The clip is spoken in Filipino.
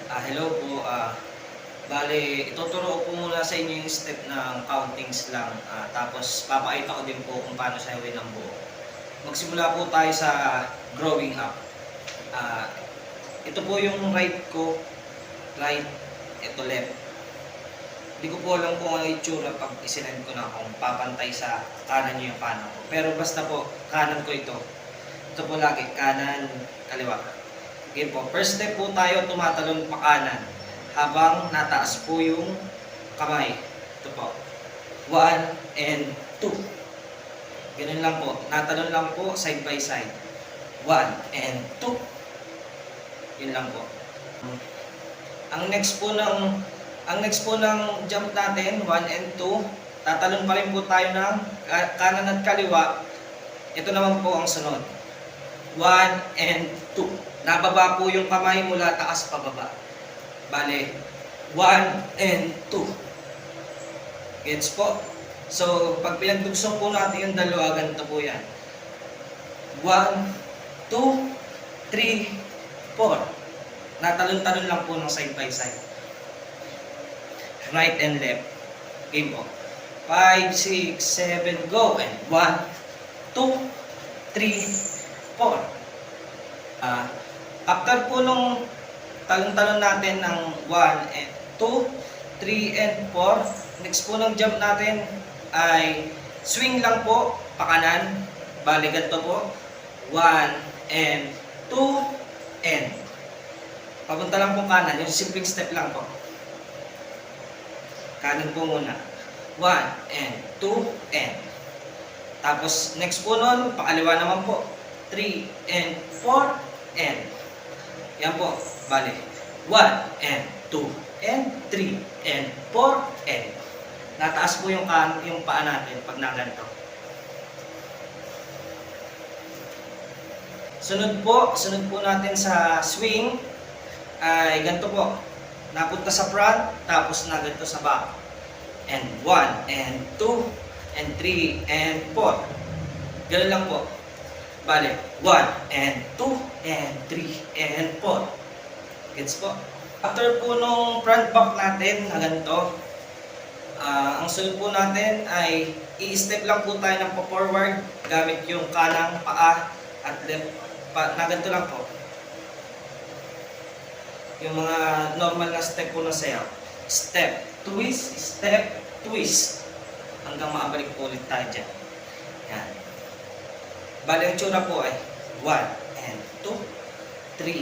Hello po. Bale, ituturo ko muna sa inyo yung step ng countings lang. Tapos, papakita ko din po kung paano sayawin ang buo. Magsimula po tayo sa growing up. Ah, ito po yung right ko. Right, ito left. Hindi ko po alam kung ano yung itsura pag isinend ko na kung papantay sa kanan nyo yung kanan ko. Pero basta po, kanan ko ito. Ito po lagi, kanan, kaliwa. Okay po, first step po tayo, tumatalon pa kanan habang nataas po yung kamay. Ito po, 1 and 2. Ganun lang po, natalon lang po side by side. 1 and 2. Yun lang po. Ang next po ng jump natin, 1 and 2, tatalon pa rin po tayo ng kanan at kaliwa. Ito naman po ang sunod. 1 and 2. Nababa po yung kamay mula taas pababa. Bale, 1 and 2. Gets po? So, pag pinagdugsong po natin yung dalawa, ganito po yan. 1, 2, 3, 4. Natalon-talon lang po ng side by side. Right and left. Game po. 5, 6, 7, go. And 1, 2, 3, 4. After po nung talon-talon natin ng 1 and 2, 3 and 4, next po ng jump natin ay swing lang po, pakanan, bali ganito po, 1 and 2 and papunta lang po kanan, yung simple step lang po. Kanan po muna, 1 and 2 and tapos next po nun, pakaliwa naman po, 3 and 4 and yan po, bali 1 and 2 and 3 and 4 and nataas po yung paa natin pag naganto. Sunod po natin sa swing ay ganito po, napunta sa front tapos naganto sa back and 1 and 2 and 3 and 4. Ganun lang po. Bale, 1 and 2 and 3 and 4. Gets po? After po nung front back natin na ganito, ang sunod po natin ay i-step lang po tayo ng forward gamit yung kanang paa at left na ganito lang po. Yung mga normal na step po na sayaw. Step, twist. Hanggang maabalik po ulit tayo dyan. Yan. Bali, ang tsura po ay 1 and 2, 3